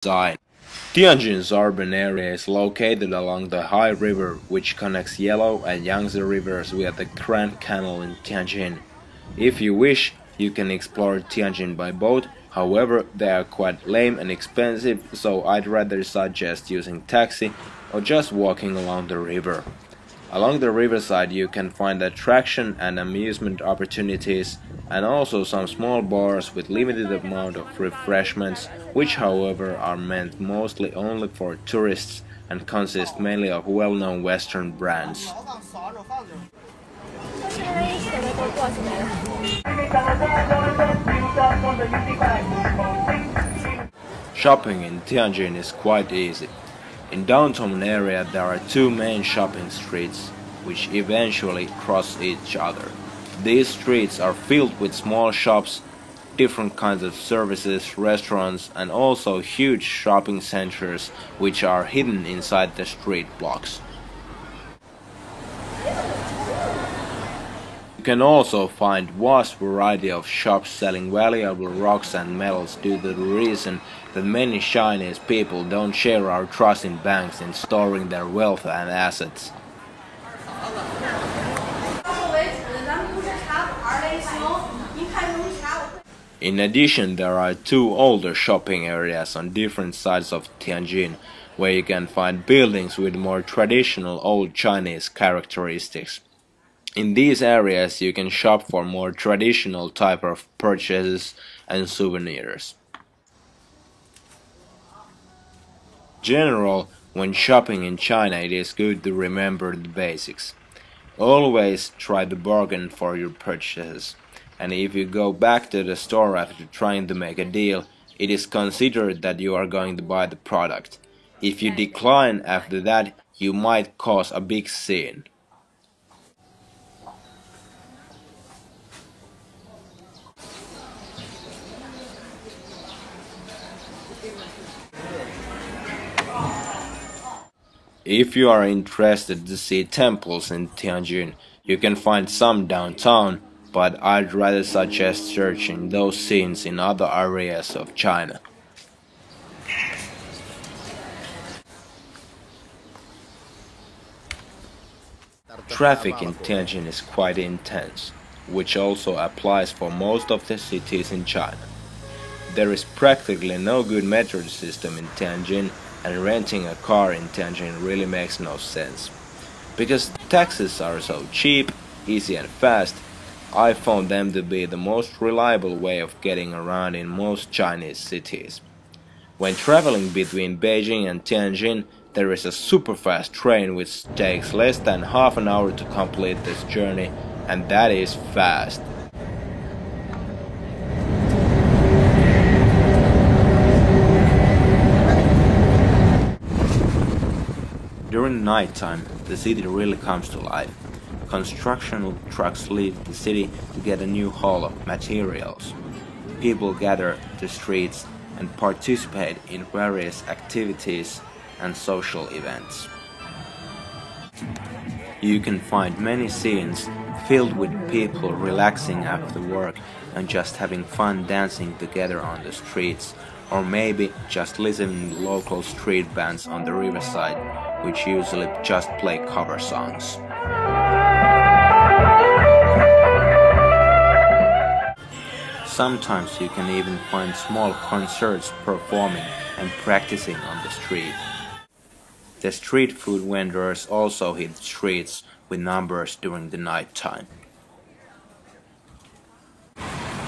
design. Tianjin's urban area is located along the High River, which connects Yellow and Yangshou rivers via the Grand Canal in Tianjin. If you wish, you can explore Tianjin by boat, however they are quite lame and expensive, so I'd rather suggest using taxi or just walking along the river. Along the riverside you can find attraction and amusement opportunities, and also some small bars with limited amount of refreshments, which however are meant mostly only for tourists and consist mainly of well-known Western brands. Shopping in Tianjin is quite easy. In downtown area there are two main shopping streets, which eventually cross each other. These streets are filled with small shops, different kinds of services, restaurants, and also huge shopping centers which are hidden inside the street blocks. You can also find vast variety of shops selling valuable rocks and metals due to the reason that many Chinese people don't share our trust in banks in storing their wealth and assets. In addition, there are two older shopping areas on different sides of Tianjin, where you can find buildings with more traditional old Chinese characteristics. In these areas you can shop for more traditional type of purchases and souvenirs. In general, when shopping in China it is good to remember the basics. Always try to bargain for your purchases, and if you go back to the store after trying to make a deal, it is considered that you are going to buy the product. If you decline after that, you might cause a big scene. If you are interested to see temples in Tianjin, you can find some downtown, but I'd rather suggest searching those scenes in other areas of China. Traffic in Tianjin is quite intense, which also applies for most of the cities in China. There is practically no good metro system in Tianjin, and renting a car in Tianjin really makes no sense. Because taxis are so cheap, easy and fast, I found them to be the most reliable way of getting around in most Chinese cities. When traveling between Beijing and Tianjin, there is a super fast train which takes less than half an hour to complete this journey, and that is fast. During nighttime, the city really comes to life. Construction trucks leave the city to get a new haul of materials. People gather the streets and participate in various activities and social events. You can find many scenes filled with people relaxing after work and just having fun dancing together on the streets, or maybe just listening to local street bands on the riverside, which usually just play cover songs. Sometimes you can even find small concerts performing and practicing on the street. The street food vendors also hit the streets with numbers during the night time.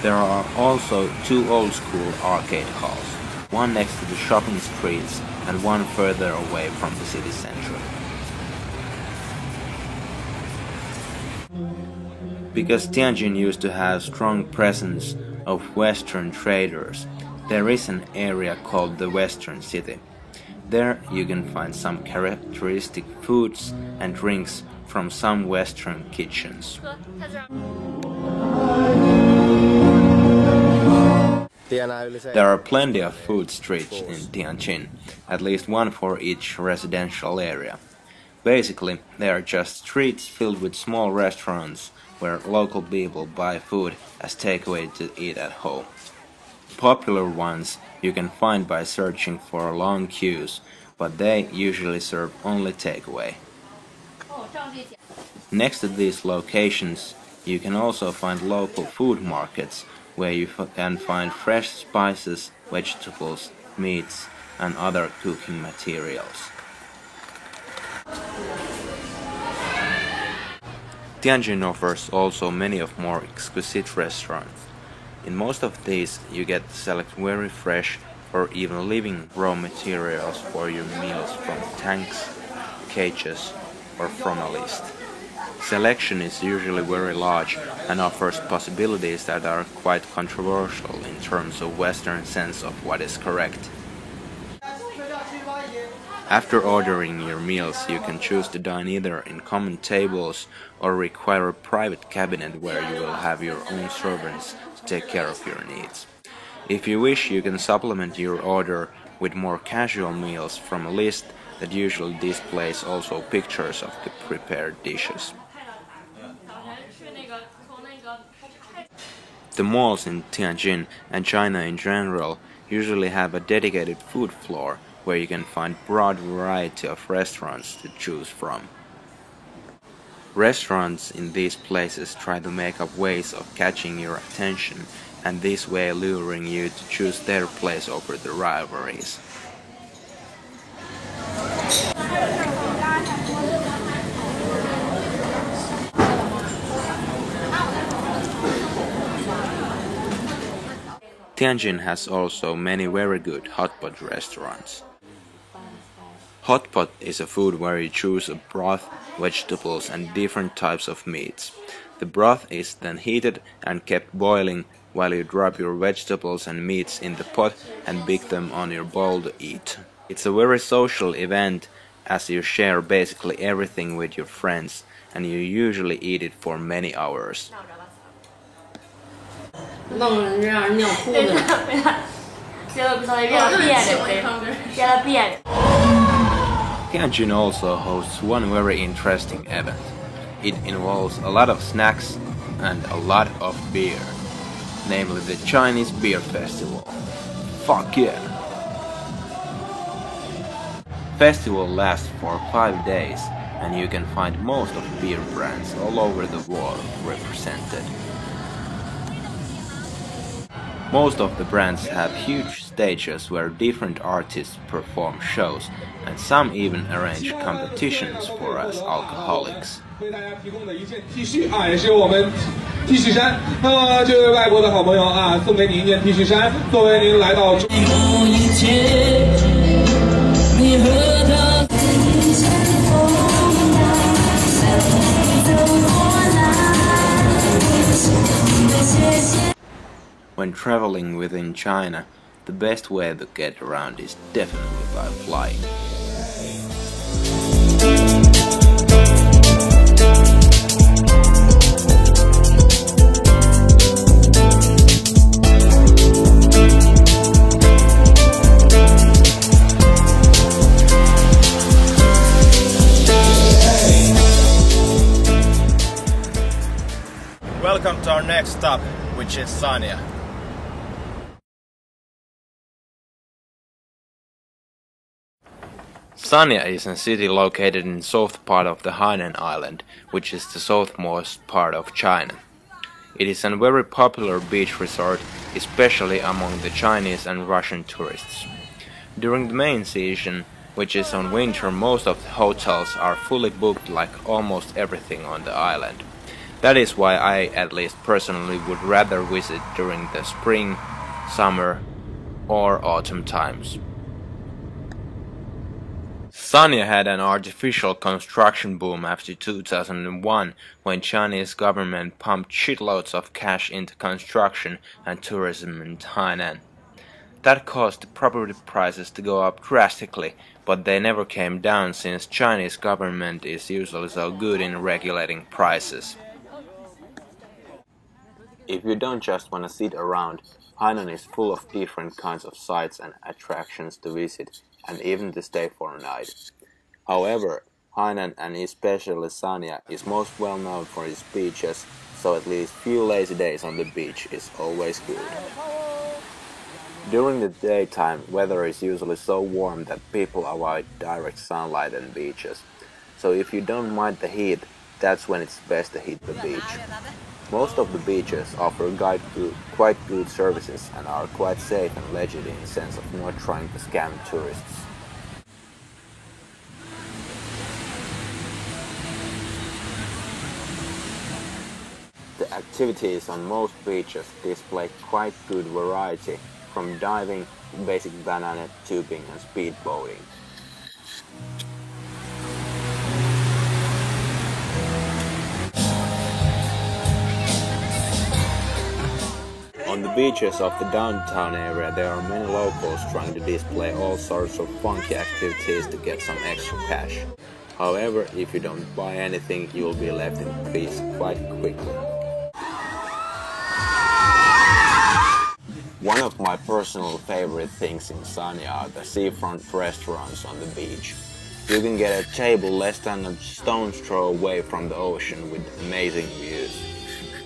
There are also two old-school arcade halls, one next to the shopping streets and one further away from the city center. Because Tianjin used to have strong presence of Western traders, there is an area called the Western City. There you can find some characteristic foods and drinks from some Western kitchens. There are plenty of food streets in Tianjin, at least one for each residential area. Basically, they are just streets filled with small restaurants where local people buy food as takeaway to eat at home. popular ones you can find by searching for long queues, but they usually serve only takeaway. Next to these locations, you can also find local food markets where you can find fresh spices, vegetables, meats, and other cooking materials. Tianjin offers also many of more exquisite restaurants. In most of these, you get to select very fresh or even living raw materials for your meals from tanks, cages, or from a list. Selection is usually very large and offers possibilities that are quite controversial in terms of Western sense of what is correct. After ordering your meals, you can choose to dine either in common tables or require a private cabinet where you will have your own servants to take care of your needs. If you wish, you can supplement your order with more casual meals from a list that usually displays also pictures of the prepared dishes. The malls in Tianjin and China in general usually have a dedicated food floor where you can find broad variety of restaurants to choose from. Restaurants in these places try to make up ways of catching your attention and this way luring you to choose their place over the rivalries. Tianjin has also many very good hot pot restaurants. Hot pot is a food where you choose a broth, vegetables and different types of meats. The broth is then heated and kept boiling while you drop your vegetables and meats in the pot and pick them on your bowl to eat. It's a very social event as you share basically everything with your friends and you usually eat it for many hours. Tianjin also hosts one very interesting event. It involves a lot of snacks and a lot of beer, namely the Chinese Beer Festival. Fuck yeah! Festival lasts for 5 days and you can find most of beer brands all over the world represented. Most of the brands have huge stages where different artists perform shows, and some even arrange competitions for us alcoholics. When traveling within China, the best way to get around is definitely by flying. Welcome to our next stop, which is Sanya. Sanya is a city located in the south part of the Hainan Island, which is the southmost part of China. It is a very popular beach resort, especially among the Chinese and Russian tourists. During the main season, which is on winter, most of the hotels are fully booked like almost everything on the island. That is why I, at least personally, would rather visit during the spring, summer or autumn times. Sanya had an artificial construction boom after 2001 when Chinese government pumped shitloads of cash into construction and tourism in Hainan. That caused the property prices to go up drastically, but they never came down since Chinese government is usually so good in regulating prices. If you don't just want to sit around, Hainan is full of different kinds of sites and attractions to visit, and even to stay for a night. However, Hainan and especially Sanya is most well known for its beaches, so at least few lazy days on the beach is always good. During the daytime, weather is usually so warm that people avoid direct sunlight on beaches. So if you don't mind the heat, that's when it's best to hit the beach. Most of the beaches offer quite good services and are quite safe and legit in the sense of not trying to scam tourists. The activities on most beaches display quite good variety, from diving, basic banana tubing and speedboating. On the beaches of the downtown area there are many locals trying to display all sorts of funky activities to get some extra cash. However, if you don't buy anything, you will be left in peace quite quickly. One of my personal favorite things in Sanya are the seafront restaurants on the beach. You can get a table less than a stone's throw away from the ocean with amazing views.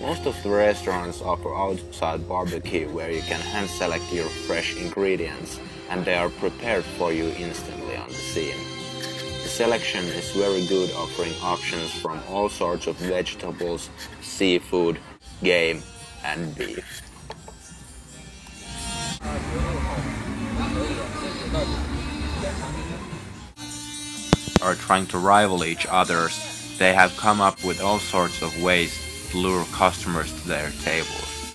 Most of the restaurants offer outside barbecue where you can hand select your fresh ingredients and they are prepared for you instantly on the scene. The selection is very good, offering options from all sorts of vegetables, seafood, game and beef. Are trying to rival each other, they have come up with all sorts of ways to lure customers to their tables.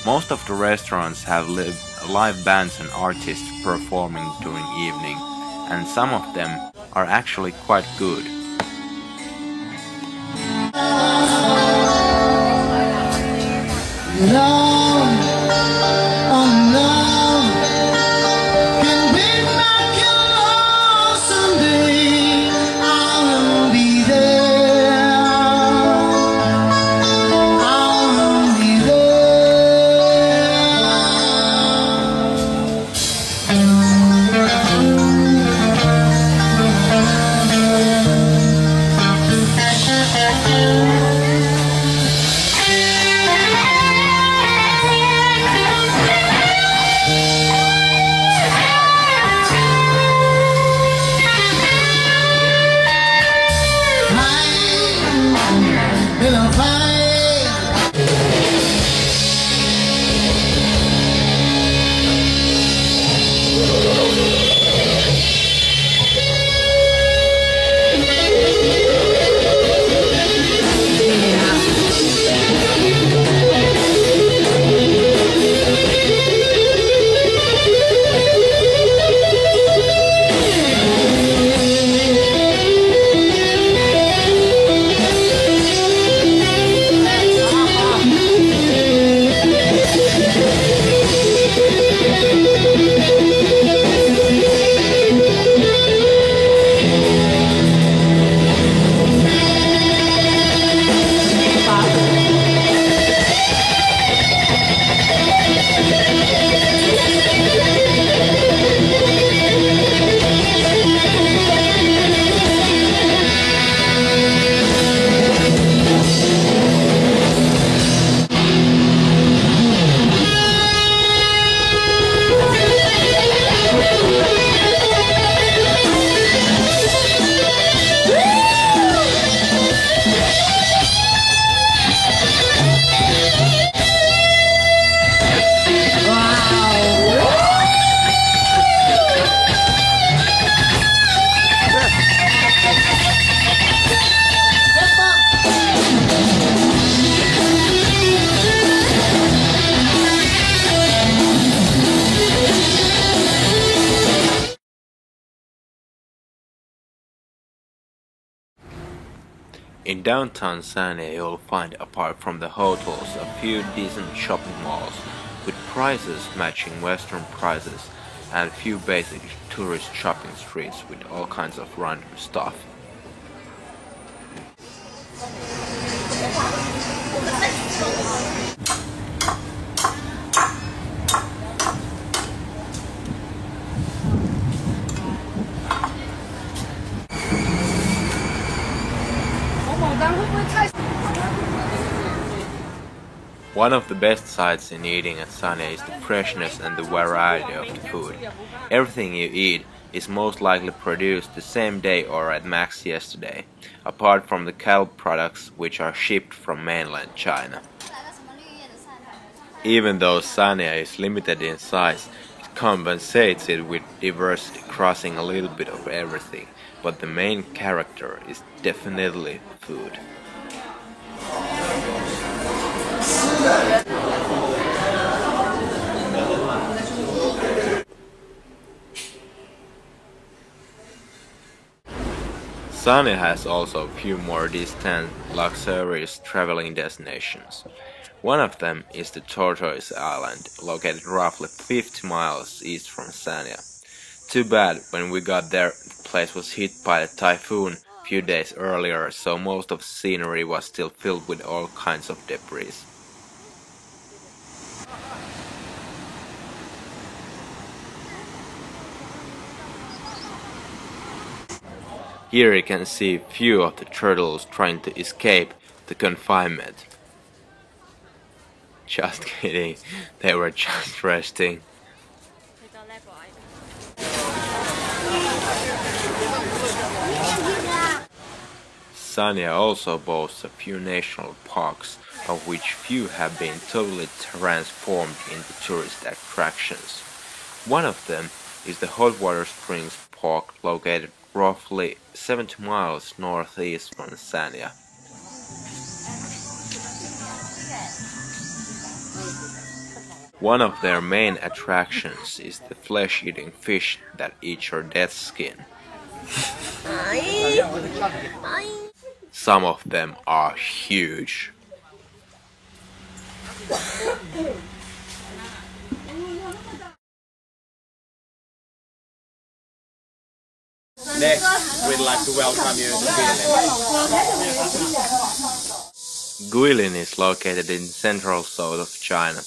Most of the restaurants have live bands and artists performing during evening, and some of them are actually quite good. In downtown Sanya you will find, apart from the hotels, a few decent shopping malls with prices matching Western prices and a few basic tourist shopping streets with all kinds of random stuff. One of the best sides in eating at Sanya is the freshness and the variety of the food. Everything you eat is most likely produced the same day or at max yesterday, apart from the cow products which are shipped from mainland China. Even though Sanya is limited in size, it compensates it with diversity, crossing a little bit of everything, but the main character is definitely food. Sanya has also a few more distant, luxurious traveling destinations. One of them is the Tortoise Island, located roughly 50 miles east from Sanya. Too bad, when we got there, the place was hit by a typhoon a few days earlier, so most of the scenery was still filled with all kinds of debris. Here you can see a few of the turtles trying to escape the confinement. Just kidding, they were just resting. Sanya also boasts a few national parks, of which few have been totally transformed into tourist attractions. One of them is the Hot Water Springs Park, located roughly 70 miles northeast from Sanya. One of their main attractions is the flesh-eating fish that eat your dead skin. Some of them are huge. Next, we'd like to welcome you to Guilin. Guilin is located in central south of China.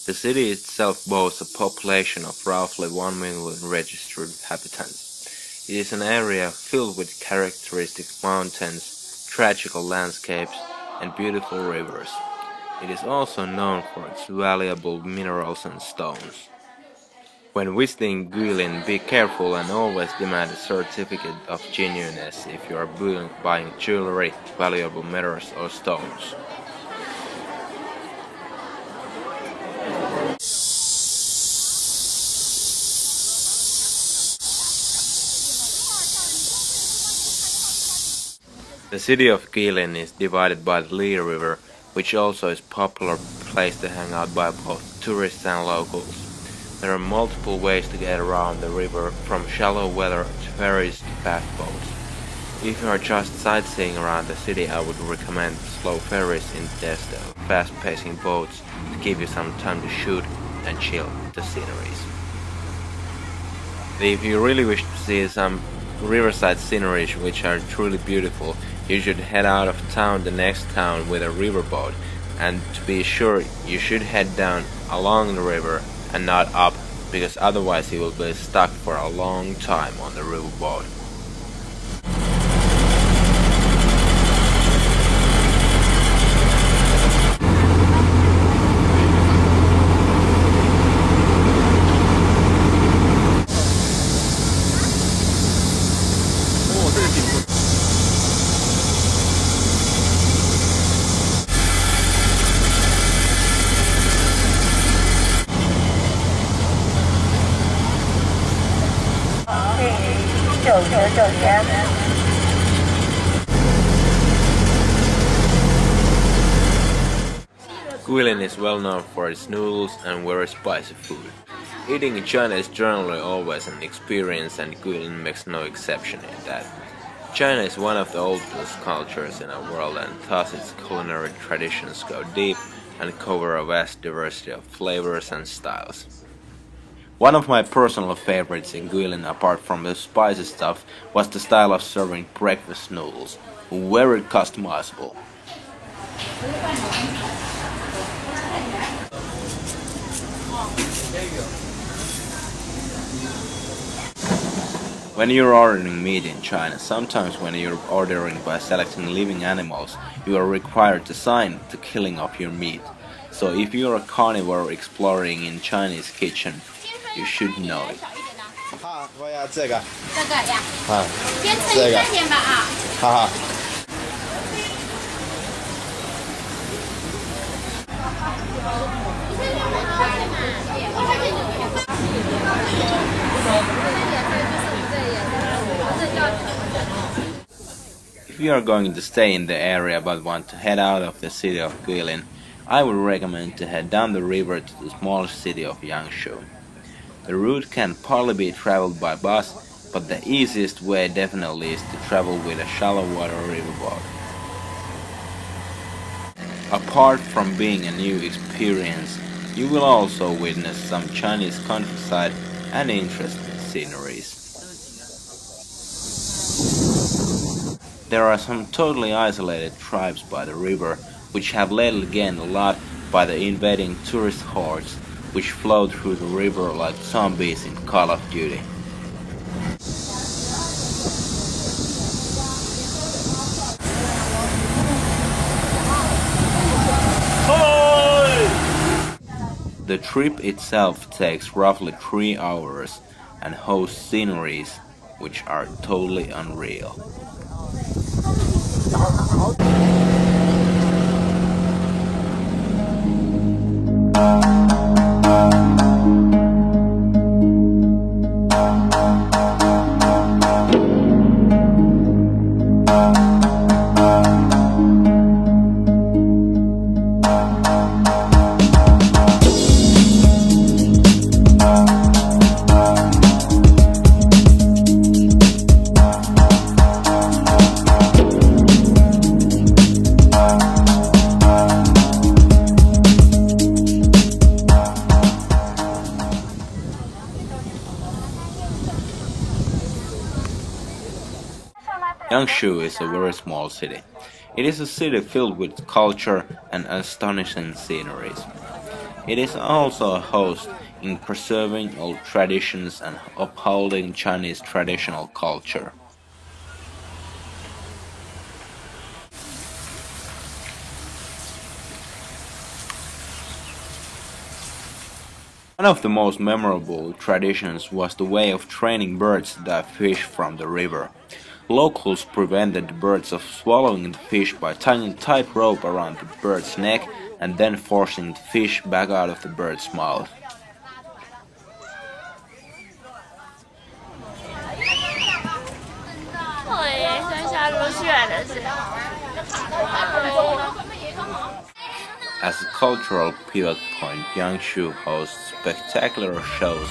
The city itself boasts a population of roughly 1 million registered inhabitants. It is an area filled with characteristic mountains, tragical landscapes, and beautiful rivers. It is also known for its valuable minerals and stones. When visiting Guilin, be careful and always demand a certificate of genuineness if you are buying jewelry, valuable metals or stones. The city of Guilin is divided by the Li River, which also is a popular place to hang out by both tourists and locals. There are multiple ways to get around the river, from shallow water to ferries to fast boats. If you are just sightseeing around the city, I would recommend slow ferries instead of fast-pacing boats to give you some time to shoot and chill the sceneries. If you really wish to see some riverside sceneries which are truly beautiful, you should head out of town the next town with a riverboat, and to be sure you should head down along the river and not up, because otherwise you will be stuck for a long time on the riverboat. Guilin is well known for its noodles and very spicy food. Eating in China is generally always an experience, and Guilin makes no exception in that. China is one of the oldest cultures in the world, and thus its culinary traditions go deep and cover a vast diversity of flavors and styles. One of my personal favorites in Guilin, apart from the spicy stuff, was the style of serving breakfast noodles. Very customizable. When you're ordering meat in China, sometimes when you're ordering by selecting living animals, you are required to sign the killing of your meat. so if you're a carnivore exploring in Chinese kitchen, you should know it. 我要这个。这个呀。先称这个。3点吧啊。好好。If you are going to stay in the area but want to head out of the city of Guilin, I would recommend to head down the river to the small city of Yangshou. The route can partly be traveled by bus, but the easiest way definitely is to travel with a shallow water riverboat. Apart from being a new experience, you will also witness some Chinese countryside and interesting sceneries. There are some totally isolated tribes by the river, which have lately gained a lot by the invading tourist hordes, which flow through the river like zombies in Call of Duty. The trip itself takes roughly 3 hours and hosts sceneries which are totally unreal. Yangshou is a very small city. It is a city filled with culture and astonishing sceneries. It is also a host in preserving old traditions and upholding Chinese traditional culture. One of the most memorable traditions was the way of training birds to dive fish from the river. Locals prevented the birds of swallowing the fish by tying a tight rope around the bird's neck and then forcing the fish back out of the bird's mouth. As a cultural pivot point, Yangshou hosts spectacular shows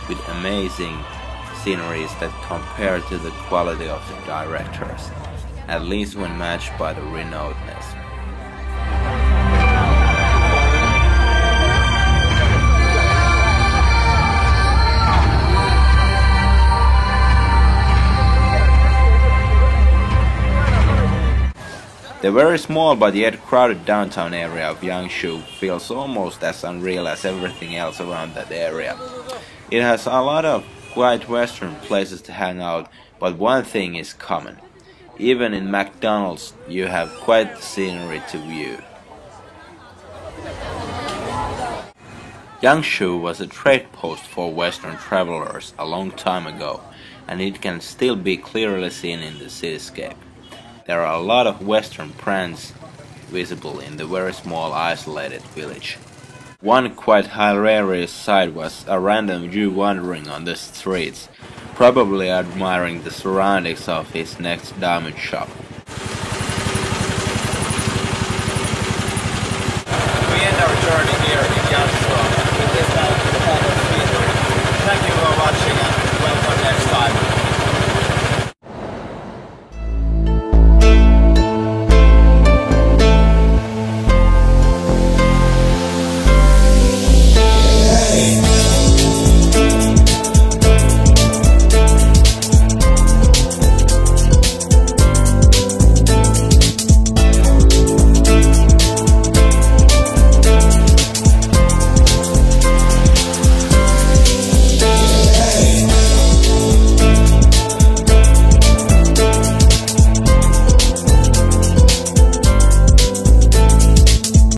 with amazing sceneries that compare to the quality of the directors, at least when matched by the renownedness. The very small but yet crowded downtown area of Yangshou feels almost as unreal as everything else around that area. It has a lot of quite western places to hang out, but one thing is common. Even in McDonald's you have quite the scenery to view. Yangshou was a trade post for western travelers a long time ago, and it can still be clearly seen in the cityscape. There are a lot of western brands visible in the very small isolated village. One quite hilarious sight was a random Jew wandering on the streets, probably admiring the surroundings of his next diamond shop.